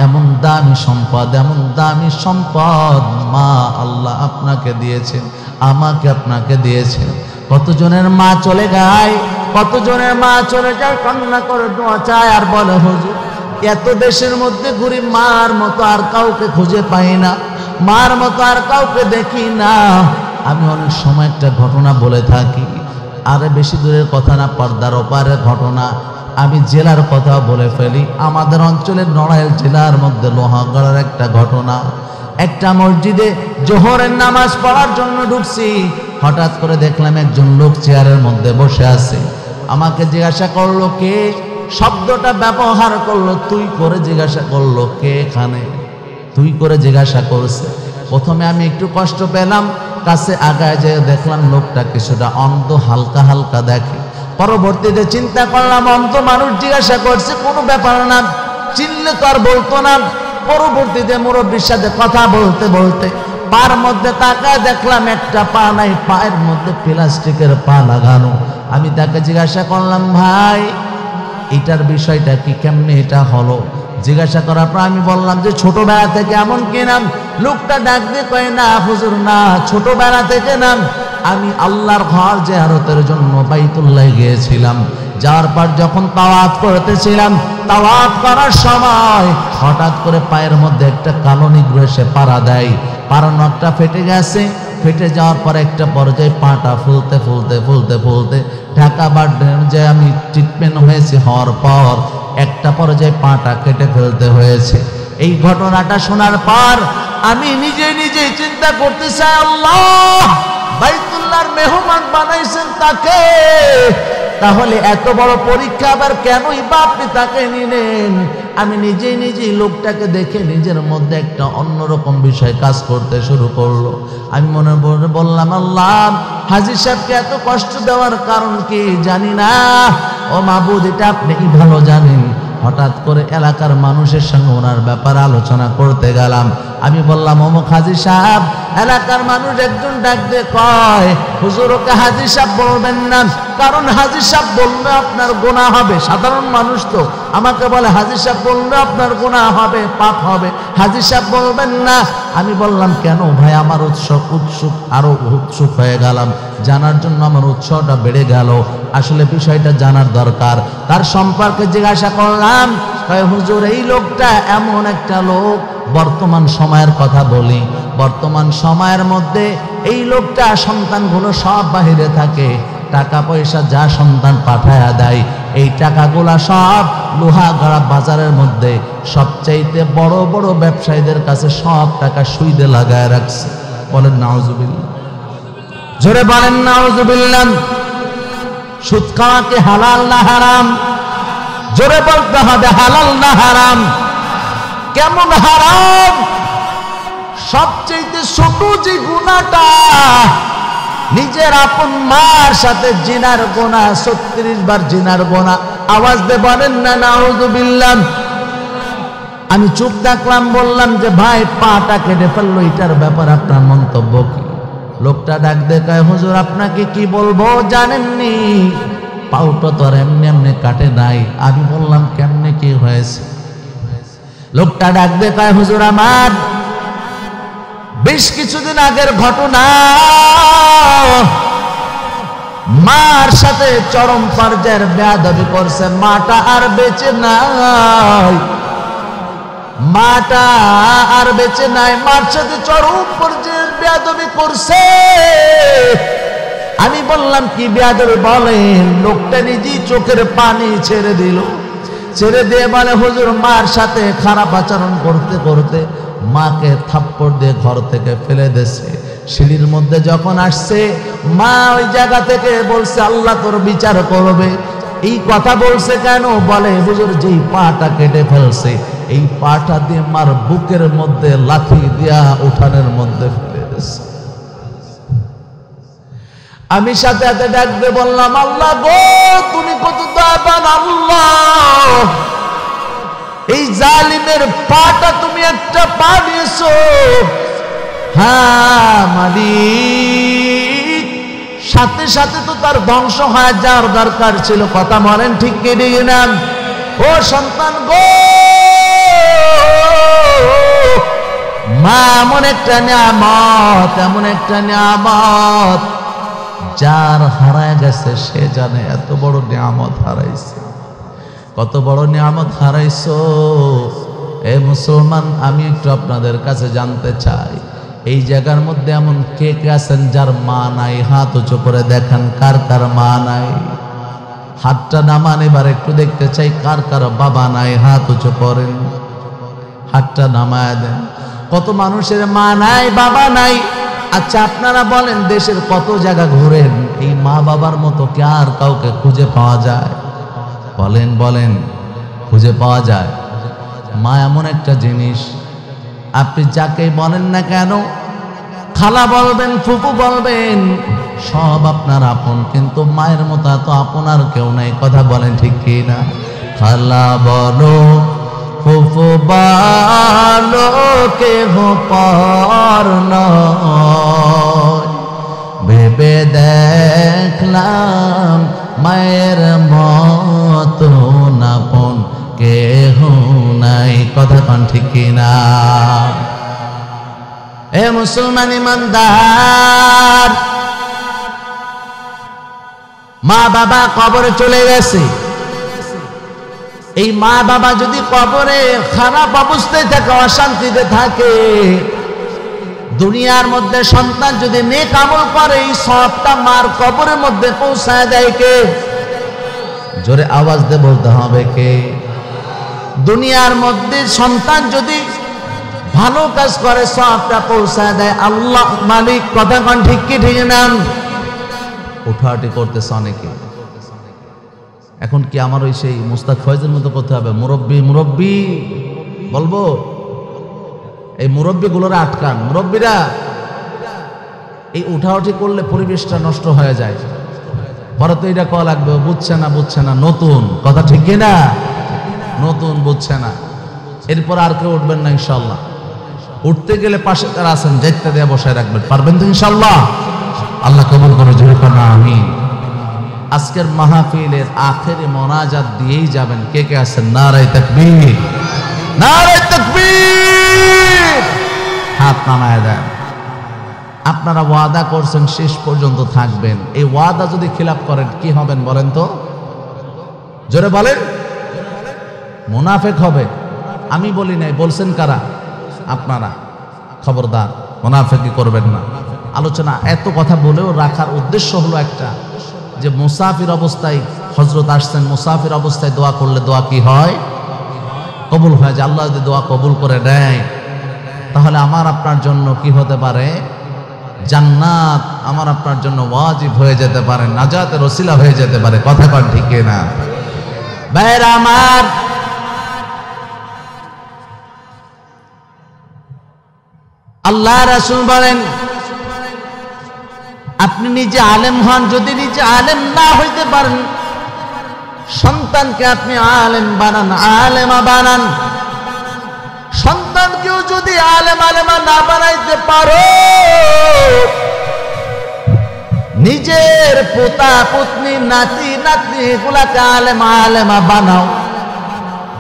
এমন দামি সম্পদ, এমন দামি সম্পদ মা আল্লাহ আপনাকে দিয়েছেন, আমাকে আপনাকে দিয়েছেন। কতজনের মা চলে যায়, কতজনের মা চলে যায়, কান্না করে দোয়া চায় আর বলে হুজুর এত দেশের মধ্যে ঘুরি, মার মতো আর কাউকে খুঁজে পাই না, মার মতো আর কাউকে দেখি না। আমি অনেক সময় একটা ঘটনা বলে থাকি, আরে বেশি দূরের কথা না, পর্দার ওপারের ঘটনা। আমি জেলার কথা বলে ফেলি, আমাদের অঞ্চলের নড়াইল জেলার মধ্যে লোহাগড়ার একটা ঘটনা। একটা মসজিদে জোহরের নামাজ পড়ার জন্য ঢুকছি, হঠাৎ করে দেখলাম একজন লোক চেয়ারের মধ্যে বসে আছে। আমাকে জিজ্ঞাসা করলো কে, শব্দটা ব্যবহার করলো তুই করে, জিজ্ঞাসা করলো কে এখানে, তুই করে জিজ্ঞাসা করছে। প্রথমে আমি একটু কষ্ট পেলাম, কাছে আগায় যেয়ে দেখলাম লোকটা কিছুটা অন্ধ, হালকা হালকা দেখে। পরবর্তীতে চিন্তা করলাম অন্ধ মানুষ জিজ্ঞাসা করছে, কোনো ব্যাপার না, চিনলে তো আর বলতো না। পরবর্তীতে মুরব্বীর সাথে কথা বলতে বলতে পার মধ্যে তাকায় দেখলাম একটা পা নাই, পায়ের মধ্যে প্লাস্টিকের পা লাগানো। আমি তাকে জিজ্ঞাসা করলাম ভাই এটার বিষয়টা কি, কেমনে এটা হলো? জিজ্ঞাসা করার পর আমি বললাম যে ছোটবেলা থেকে এমন কি নাম? লোকটা ডাক দিয়ে কয় না হুজুর না, ছোটবেলা থেকে নাম আমি আল্লাহর ঘর জিয়ারতের জন্য বাইতুল্লাহ গিয়েছিলাম, যাওয়ার পর যখন তাওয়াফ করতেছিলাম, তাওয়াফ করার সময় হঠাৎ করে পায়ের মধ্যে একটা কালো নিগ্রো এসে পাড়া দেয়, পাড়া নখটা ফেটে গেছে। ফেটে যাওয়ার পর একটা পর্যায়ে পাটা ফুলতে ফুলতে ফুলতে ফুলতে ঢাকা বাড্ডের যে আমি ট্রিটমেন্ট হয়েছে, হওয়ার পর একটা পর্যায়ে পাটা কেটে ফেলতে হয়েছে। এই ঘটনাটা শোনার পর আমি নিজেই চিন্তা করতে চাই, আল্লাহ বাইতুল্লাহর মেহমান বানাইছেন তাকে, তাহলে এত বড় পরীক্ষা আবার কেনই বা আপনি তাকে নিলেন? আমি নিজেই লোকটাকে দেখে নিজের মধ্যে একটা অন্যরকম বিষয় কাজ করতে শুরু করলো। আমি মনে মনে বললাম আল্লাহ হাজী সাহেবকে এত কষ্ট দেওয়ার কারণ কি জানি না, ও মাবুদ এটা আপনি ভালো জানেন। হঠাৎ করে এলাকার মানুষের সঙ্গে ওনার ব্যাপারে আলোচনা করতে গেলাম। আমি বললাম অমুক হাজী সাহেব, এলাকার মানুষ একজন ডাক দিয়ে কয় হুজুর ওকে হাজী সাহেব বলবেন না, কারণ হাজী সাহেব বললে আপনার গুনাহ হবে। সাধারণ মানুষ তো আমাকে বলে হাজী সাহেব বললে আপনার গুনাহ হবে, পাপ হবে, হাজী সাহেব বলবেন না। আমি বললাম কেন ভাই? আমার আরো উৎসুক হয়ে গেলাম, জানার জন্য আমার উৎসাহটা বেড়ে গেল। আসলে বিষয়টা জানার দরকার, তার সম্পর্কে জিজ্ঞাসা করলাম। হুজুর এই লোকটা এমন একটা লোক, বর্তমান সময়ের কথা বলি, বর্তমান সময়ের মধ্যে এই লোকটা সন্তানগুলো সব বাহিরে থাকে, টাকা পয়সা যা সন্তান পাঠায়া দেয় এই টাকাগুলা সব লোহাগড়া বাজারের মধ্যে সবচাইতে বড় বড় ব্যবসায়ীদের কাছে সব টাকা সুদে লাগায় রাখছে। বলেন নাউজুবিল্লাহ, জোরে বলেন নাউজুবিল্লাহ। সুদ খাওয়া কি হালাল না হারাম? জোরে বলতে হবে হালাল না হারাম? কেমন হারাম? সবচেয়ে ছোট যে গুনাহটা, নিজের আপন মার সাথে জিনার গুনাহ, 36 বার জিনার গুনাহ। আওয়াজ দিয়ে বলেন না নাউজুবিল্লাহ। আমি চুপ থাকলাম, বললাম যে ভাই পাটা কেটে ফেললো, এটার ব্যাপার আপনার মন্তব্য কি? লোকটা ডাক দেখায় হুজুর আপনাকে কি বলবো জানেননি, পাউটা তো আর এমনি এমনি কাটে নাই। আমি বললাম কেমনে কি হয়েছে? লোকটা ডাক দেখায় হুজুর আমার বেশ কিছুদিন আগের ঘটনা, মার সাথে চরম পর্যায়ের বেয়াদবি করছে, মাটা আর বেঁচে নাই। মাটা আর বেঁচে নাই, মার সাথে চরম পর্যায়ে বেয়াদবি করছে। আমি বললাম কি বেয়াদবি বলেন? লোকটা নিজেই চোখের পানি ছেড়ে দিল, ছেড়ে দিয়ে বলে হুজুর মার সাথে খারাপ আচরণ করতে করতে মাকে থাপ্পড় দিয়ে ঘর থেকে ফেলে দিয়েছে। সিঁড়ির মধ্যে যখন আসছে মা ওই জায়গা থেকে বলছে আল্লাহ তোর বিচার করবে। এই কথা বলছে কেন? বলে হুজুর যেই পাটা কেটে ফেলছে এই পাটা দিয়ে মার বুকের মধ্যে লাথি দিয়া উঠানের মধ্যে ফেলে দিয়েছে। আমি সাথে সাথে ডাক দিয়ে বললাম আল্লাহ গো তুমি কত দয়াবান আল্লাহ, এই জালিমের পাটা তুমি একটা পা দিয়েছো। হ্যাঁ মালিক, সাথে সাথে তো তার ধ্বংস হয়ে যাওয়ার দরকার ছিল। কথা বলেন ঠিক কি ঠিক না? ও সন্তান গো, মা এমন একটা নিয়ামত, এমন একটা নিয়ামত যার হারায় গেছে সে জানে এত বড় নিয়ামত হারাইছে। কত বড় নিয়ামত হারাইছো এ মুসলমান। আমি একটু আপনাদের কাছে জানতে চাই এই জায়গার মধ্যে এমন কে কে আছেন যার মা নাই? হাত উঁচু করে দেখান কার কার মা নাই। হাতটা নামান, এবার একটু দেখতে চাই কার কার বাবা নাই। হাত উঁচু করেন, হাতটা নামায় দেন। কত মানুষের মা নাই বাবা নাই। আচ্ছা আপনারা বলেন দেশের কত জায়গা ঘুরেন, এই মা বাবার মতো কে আর কাউকে খুঁজে পাওয়া যায়? বলেন বলেন, খুঁজে পাওয়া যায়? মা এমন একটা জিনিস, আপনি যাকে বলেন না কেন, খালা বলবেন ফুপু বলবেন সব আপনার আপন, কিন্তু মায়ের মতো এত আপন আর কেউ নাই। কথা বলেন ঠিক কি না? খালা বলো ফুফু বলো কেহ পর নয়, ভেবে দেখলাম মায়ের মতো আপন কেহ নাই। কথা কন ঠিক কি না? এ মুসলমান ইমানদার, মা বাবা কবরে চলে গেছে। এই মা বাবা যদি কবরে খারাপ অবস্থায় থাকে, অশান্তিতে থাকে, দুনিয়ার মধ্যে সন্তান যদি নেক আমল করে এই সবটা মার কবরের মধ্যে পৌঁছায় দেয় কে? জোরে আওয়াজ দিয়ে বলতে হবে কে? দুনিয়ার মধ্যে সন্তান যদি ভালো কাজ করে সবটা পৌঁছায় দেয় আল্লাহ মালিক। কথা কন ঠিক কি ঠিক না? উঠাহাটি করতেছে অনেকে। এখন কি আমার ওই সেই মুস্তাক ফয়েজের মতো করতে হবে? মুরব্বী মুরব্বী বলবো? এই মুরব্বী গুলোরা আটকান। মুরব্বীরা এই উঠাউঠি করলে পরিবেশটা নষ্ট হয়ে যায়। পরে তো এটা কয়া লাগবে, বুঝছে না বুঝছে না, নতুন। কথা ঠিক কিনা? নতুন, বুঝছে না। এরপর আর কেউ উঠবেন না ইনশাল্লাহ। উঠতে গেলে পাশে তারা আছেন, দায়িত্ব দিয়ে বসায় রাখবেন। পারবেন তো ইনশাল্লাহ? আল্লাহ কবুল করে জোরে করুন আমিন। আজকের মাহফিলের আখেরে মোনাজাত দিয়েই যাবেন। কে কে আছেন? নারায়ে তাকবীর, নারায়ে তাকবীর। হাত নামায় দেন। আপনারা ওয়াদা করছেন শেষ পর্যন্ত থাকবেন। এই ওয়াদা যদি খিলাফ করেন কি হবেন বলেন তো? জোরে বলেন। মুনাফিক হবে। আমি বলি নাই, বলছেন কারা? আপনারা। খবরদার মুনাফিকি করবেন না। আলোচনা এত কথা বলেও রাখার উদ্দেশ্য হলো একটা, যে মুসাফির অবস্থায় হযরত আসছেন, মুসাফির অবস্থায় দোয়া করলে দোয়া কি হয়? কবুল হয়। যে আল্লাহ যদি দোয়া কবুল করে দেয় তাহলে আমার আপনার জন্য কি হতে পারে? জান্নাত আমার আপনার জন্য ওয়াজিব হয়ে যেতে পারে, নাজাতের ওসিলা হয়ে যেতে পারে। কথা কন ঠিক না? ভাইরা আমার, আল্লাহ রাসূল বলেন আপনি নিজে আলেম হন, যদি নিজে আলেম না হইতে পারেন সন্তানকে আপনি আলেম বানান, আলেমা বানান। সন্তানকেও যদি আলেমা না বানাইতে পারো, নিজের পোতা পত্নী নাতি নাতনি এগুলাকে আলেমা বানাও।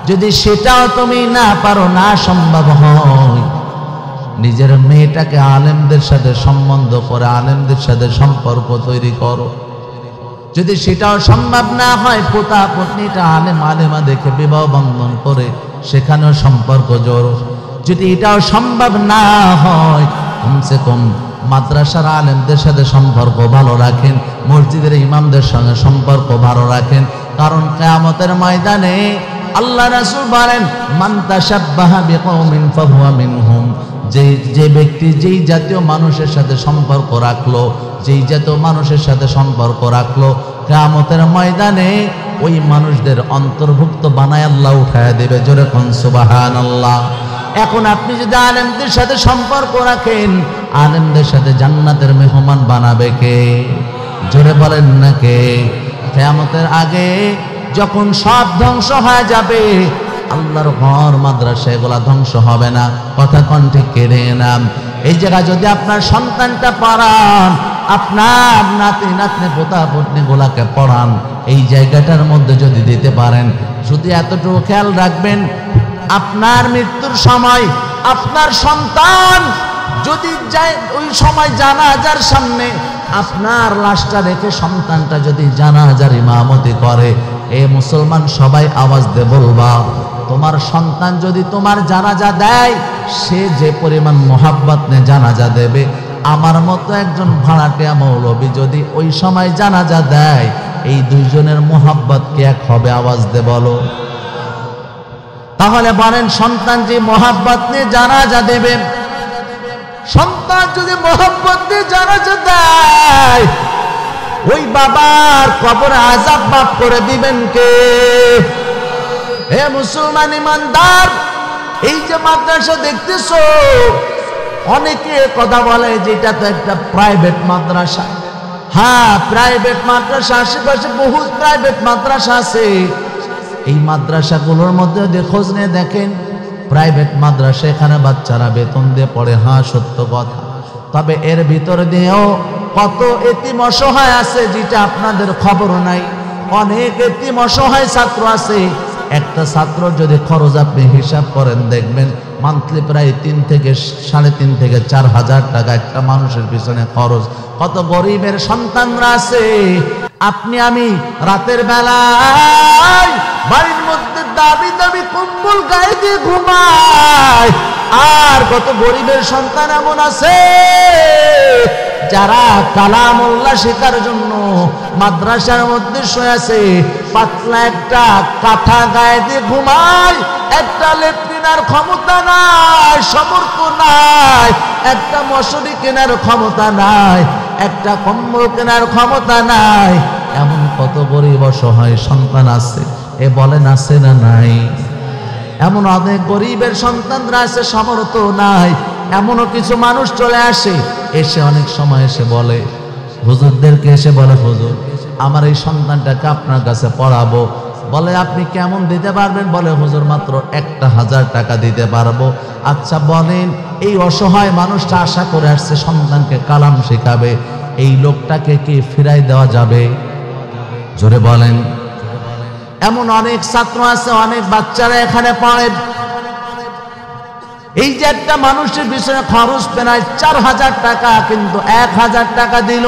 যদি সেটাও তুমি না পারো, না সম্ভব হয়, নিজের মেয়েটাকে আলেমদের সাথে সম্বন্ধ করে আলেমদের সাথে সম্পর্ক তৈরি করো। যদি সেটাও সম্ভব না হয়, পোতা পত্নীটা আলেম আলেমা দেখে বিবাহ বন্ধন করে সেখানেও সম্পর্ক জোড়ো। যদি এটাও সম্ভব না হয়, কমসে কম মাদ্রাসার আলেমদের সাথে সম্পর্ক ভালো রাখেন, মসজিদের ইমামদের সঙ্গে সম্পর্ক ভালো রাখেন। কারণ কিয়ামতের ময়দানে আল্লাহ রাসূল বলেন, মান তাশাব্বাহা বিকওমিন ফাহুয়া মিনহুম। যে ব্যক্তি যেই জাতীয় মানুষের সাথে সম্পর্ক রাখলো, যেই জাতীয় মানুষের সাথে সম্পর্ক রাখলো, কিয়ামতের ময়দানে ওই মানুষদের অন্তর্ভুক্ত বানায় আল্লাহ উঠায় দেবে। জোরে কোন সুবহানাল্লাহ। এখন আপনি যদি আলেমদের সাথে সম্পর্ক রাখেন, আলেমদের সাথে জান্নাতের মেহমান বানাবে কে? জোরে বলেন না কে? কিয়ামতের আগে যখন সব ধ্বংস হয়ে যাবে, আল্লাহর ঘর মাদ্রাসা এগুলা ধ্বংস হবে না। কথা কণ্ঠে কেড়ে নাম। এই জায়গায় যদি আপনার সন্তানটা পড়ান, আপনার নাতি নাতনি পোতা পত্নী গুলাকে পড়ান, এই জায়গাটার মধ্যে যদি দিতে পারেন, শুধু এতটুকু খেয়াল রাখবেন, আপনার মৃত্যুর সময় আপনার সন্তান যদি যায় ওই সময় জানাজার সামনে আপনার লাশটা রেখে সন্তানটা যদি জানাজার ইমামতি করে, এ মুসলমান সবাই আওয়াজ দিয়ে বলবা, তোমার সন্তান যদি তোমার জানাজা দেয়, সে যে পরিমাণ মোহাব্বত নিয়ে জানাজা দেবে, আমার মতো একজন ভাড়াটিয়া মৌলবী যদি ওই সময় জানাজা দেয়, এই দুইজনের মোহাব্বত কি এক হবে? আওয়াজ দিয়ে বলো। তাহলে বলেন, সন্তান যে মোহাব্বত নিয়ে জানাজা দেবে, সন্তান যদি মোহাব্বত নিয়ে জানাজা দেয়, ওই বাবার কবরে আযাব মাফ করে দিবেন কে? হে মুসলমান ইমানদার, এই যে মাদ্রাসা দেখতেছো, অনেকে কথা বলে যে এটা তো একটা প্রাইভেট মাদ্রাসা। হ্যাঁ, প্রাইভেট মাদ্রাসা, আশেপাশে বহু প্রাইভেট মাদ্রাসা আছে। এই মাদ্রাসাগুলোর মধ্যে খোঁজ নিয়ে দেখেন, প্রাইভেট মাদ্রাসা, এখানে বাচ্চারা বেতন দিয়ে পড়ে। হ্যাঁ, সত্য কথা। তবে এর ভিতর দিয়েও কত এতিম অসহায় আছে যেটা আপনাদের খবর নাই। অনেক এতিম অসহায় ছাত্র আছে। একটা ছাত্র যদি খরচ আপনি হিসাব করেন, দেখবেন মান্থলি প্রায় 3 থেকে 3.5 থেকে 4,000 টাকা একটা মানুষের পিছনে খরচ। কত গরিবের সন্তানরা আছে। আপনি আমি রাতের বেলায় বাড়ির মধ্যে দাবি দাবি কম্বল গায়ে দিয়ে ঘুমায়, আর কত গরিবের সন্তান এমন আছে যারা কালামুল্লাহ শেখার জন্য মাদ্রাসার মধ্যে শুয়ে আছে, পাতলা একটা কাঁথা গায়ে দিয়ে ঘুমায়। একটা লেট্রিনার ক্ষমতা নাই, সমর্থ নাই, একটা মশারি কেনার ক্ষমতা নাই, একটা কম্বল কেনার ক্ষমতা নাই। এমন কত গরিব অসহায় সন্তান আছে। এ বলেন আছে না নাই? এমন অনেক গরিবের সন্তানরা আছে, সামর্থ্য নাই। এমনও কিছু মানুষ চলে আসে, এসে অনেক সময় এসে বলে, হুজুরদেরকে এসে বলে, হুজুর আমার এই সন্তানটাকে আপনার কাছে পড়াবো। বলে আপনি কেমন দিতে পারবেন? বলে হুজুর মাত্র 1,000 টাকা দিতে পারবো। আচ্ছা বলেন, এই অসহায় মানুষটা আশা করে আসছে সন্তানকে কালাম শেখাবে, এই লোকটাকে কি ফিরাই দেওয়া যাবে? জোরে বলেন। এমন অনেক ছাত্র আছে, অনেক বাচ্চারা এখানে পড়ে। এই যে একটা মানুষের পিছনে খরচ প্রায় 4,000 টাকা, কিন্তু 1,000 টাকা দিল,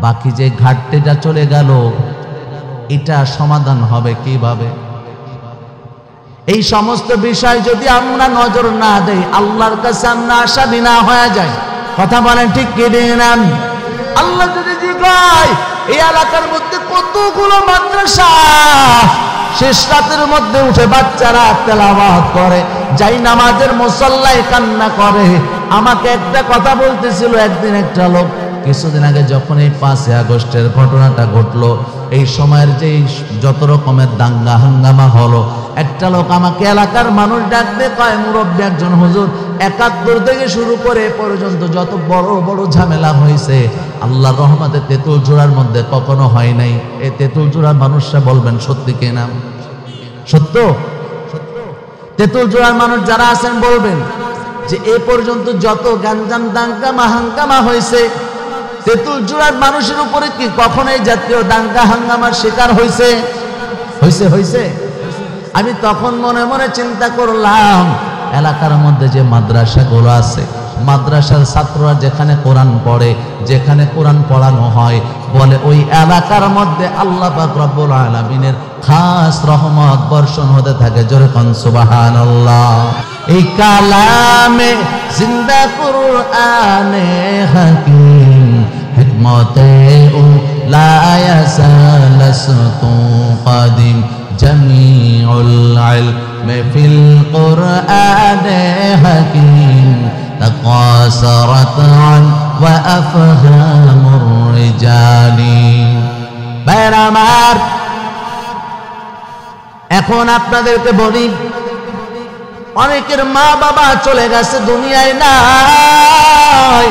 বাকি যে ঘাটতিটা চলে গেল, এটা সমাধান হবে কিভাবে? এই সমস্ত বিষয় যদি আমরা নজর না দেই, আল্লাহর কাছে আমরা আশাবি না হয়ে যায়। কথা বলেন ঠিক কি দিন? আল্লাহ যদি জিগায় এই এলাকার মধ্যে কতগুলো মাদ্রাসা, শেষ রাতের মধ্যে উঠে বাচ্চারা তেলাওয়াত করে, যাই নামাজের মুসল্লায় কান্না করে। আমাকে একটা কথা বলতেছিল একদিন একটা লোক, কিছুদিন আগে যখন এই 5 আগস্টের ঘটনাটা ঘটলো, এই সময়ের যে যত রকমের দাঙ্গা হাঙ্গামা হলো, একটা লোক আমাকে এলাকার মানুষ ডাকতে কয়, মুরব্বী একজন হুজুর, 71 থেকে শুরু করে পর্যন্ত যত বড় বড় ঝামেলা হয়েছে, আল্লাহর রহমতে তেঁতুল জোড়ার মধ্যে কখনো হয় নাই। এই তেঁতুল জোড়ার মানুষরা বলবেন সত্যি কিনা? সত্য? তেঁতুল জোড়ার মানুষ যারা আছেন বলবেন যে এ পর্যন্ত যত গাঞ্জাম দাঙ্গা হাঙ্গামা হয়েছে, তেঁতুল জোড়ার মানুষের উপরে কি কখনো এই জাতীয় দাঙ্গা হাঙ্গামার শিকার হয়েছে? হয়েছে। আমি তখন মনে মনে চিন্তা করলাম, এলাকার মধ্যে যে মাদ্রাসাগুলো আছে, মাদ্রাসার ছাত্ররা যেখানে কোরআন পড়ে, যেখানে কোরআন পড়ানো হয়, বলে ওই এলাকার মধ্যে আল্লাহ পাক রব্বুল আলামিনের খাস রহমত বর্ষণ হতে থাকে। জোরে কোন সুবহানাল্লাহ। এই কালামে জিন্দা কুরআনে হাকিম হিকমতে লা ইয়াসালাসতু কাদিম জামিউল ইলমি ফিল কুরআনে হাকিম তাকাসারাত আন ওয়া আফহামুর রিজালি। ভাইরা আমার, এখন আপনাদেরকে বলি, অনেকের মা বাবা চলে গেছে, দুনিয়ায় নাই।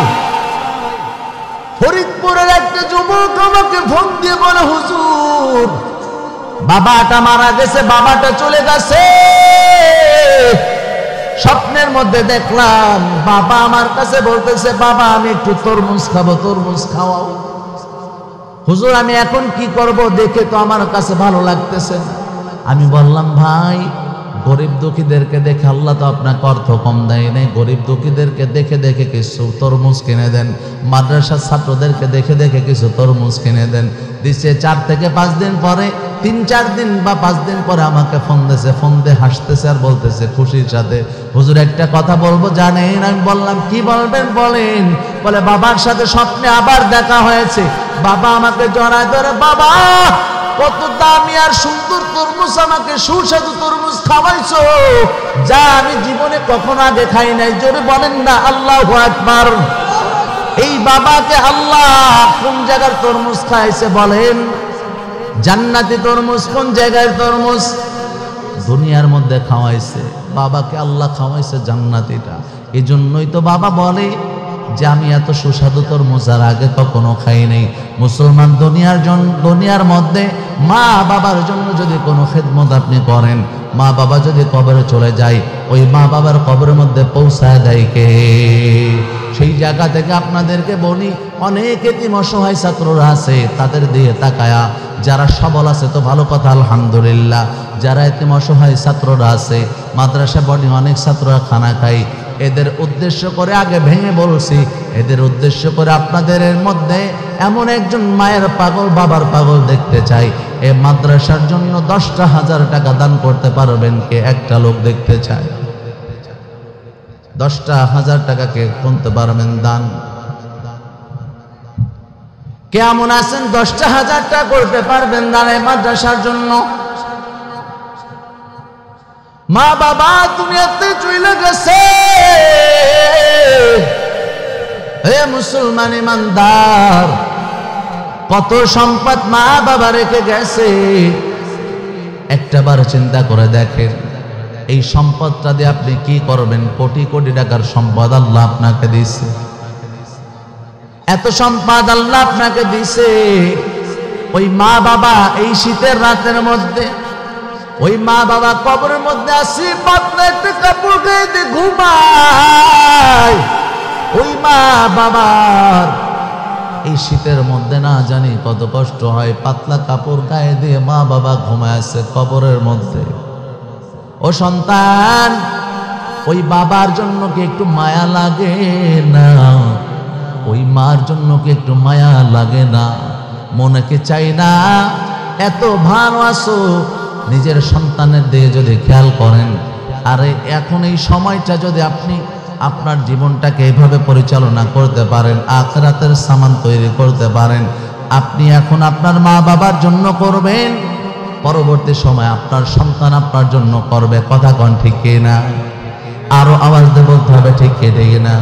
ফরিদপুরের একটা যুবক আমাকে ফোন দিয়ে বলে, হুজুর বাবাটা মারা গেছে, বাবাটা চলে গেছে। স্বপ্নের মধ্যে দেখলাম বাবা আমার কাছে বলতেছে, বাবা আমি একটু তরমুজ খাবো, তরমুজ খাওয়াও। হুজুর আমি এখন কি করব, দেখে তো আমার কাছে ভালো লাগতেছে না। আমি বললাম, ভাই গরিব দুঃখীদেরকে দেখে আল্লাহ তো আপনাকে অর্থ কম দেয় নাই, গরিব দুঃখীদেরকে দেখে দেখে কিছু তরমুজ কিনে দেন, মাদ্রাসার ছাত্রদেরকে দেখে দেখে কিছু তরমুজ কিনে দেন। দিচ্ছে 4 থেকে 5 দিন পরে, 3-4 দিন বা 5 দিন পরে আমাকে ফোন দিয়েছে, ফোন দিয়ে হাসতেছে আর বলতেছে খুশির সাথে, হুজুর একটা কথা বলবো জানেন? আমি বললাম, কি বলবেন বলেন। বলে বাবার সাথে স্বপ্নে আবার দেখা হয়েছে, বাবা আমাকে জড়ায় ধরে, বাবা কত দামি আর সুন্দর তরমুজ, আমাকে সুস্বাদু তরমুজ খাওয়াইছো, যা আমি জীবনে কখনো আগে খাই নাই। জোরে বলেন না আল্লাহু আকবার। এই বাবাকে আল্লাহ কোন জায়গার তরমুজ খাইছে বলেন? জান্নাতি তরমুজ। কোন জায়গায় তরমুজ? দুনিয়ার মধ্যে খাওয়াইছে, বাবাকে আল্লাহ খাওয়াইছে জান্নাতিটা। এই জন্যই তো বাবা বলে যে আমি এত সুস্বাদু তরমুজ আর আগে কখনো খাই নাই। মুসলমান দুনিয়ার মধ্যে মা বাবার জন্য যদি কোনো খেদমত আপনি করেন, মা বাবা যদি কবরে চলে যায়, ওই মা বাবার কবরের মধ্যে পৌঁছায় দেয় কে? সেই জায়গা থেকে আপনাদেরকে বলি, অনেক এতিম অসহায় ছাত্ররা আছে, তাদের দিয়ে তাকায়া, যারা সবল আছে তো ভালো কথা আলহামদুলিল্লাহ, যারা এতিম অসহায় ছাত্ররা আছে, মাদ্রাসা বোর্ডিং অনেক ছাত্ররা খানা খায়, এদের উদ্দেশ্য করে আগে ভেঙে বলছি, এদের উদ্দেশ্য করে আপনাদের মধ্যে এমন একজন মায়ের পাগল বাবার পাগল দেখতে চাই। এই মাদ্রাসার জন্য 10,000 টাকা দান করতে পারবেন কে? একটা লোক দেখতে চাই। 10,000 টাকা কে গুনতে পারবেন দান? কেমন আছেন? 10,000 টাকা করতে পারবেন দান এই মাদ্রাসার জন্য? মা বাবা দুনিয়াতে চলে গেছে, হে মুসলমান ইমানদার, কত সম্পদ মা বাবা রেখে গেছে। একটাবার চিন্তা করে দেখেন, এই সম্পদটা দিয়ে আপনি কি করবেন? কোটি কোটি টাকার সম্পদ আল্লাহ আপনাকে দিয়েছে, এত সম্পদ আল্লাহ আপনাকে দিয়েছে। ওই মা বাবা এই শীতের রাতের মধ্যে, ওই মা বাবা কবরের মধ্যে আসি, পাতলা একটা কাপড় গায়ে দিয়ে ঘুমায়। ওই মা বাবার এই শীতের মধ্যে না জানি কত কষ্ট হয়, পাতলা কাপড় গায়ে দিয়ে মা বাবা ঘুমায় আছে কবরের মধ্যে। ও সন্তান, ওই বাবার জন্য কি একটু মায়া লাগে না? ওই মার জন্য কি একটু মায়া লাগে না? মনে কি চাই না এত ভালো আছো, নিজের সন্তানের দিকে যদি খেয়াল করেন, আরে এখন এই সময়টা যদি আপনি আপনার জীবনটাকে এইভাবে পরিচালনা করতে পারেন, আখিরাতের সামান তৈরি করতে পারেন, আপনি এখন আপনার মা বাবার জন্য করবেন, পরবর্তী সময় আপনার সন্তান আপনার জন্য করবে। কথা কোন ঠিক কিনা? আরো আওয়াজ দিয়ে বলতে হবে ঠিক কিনা?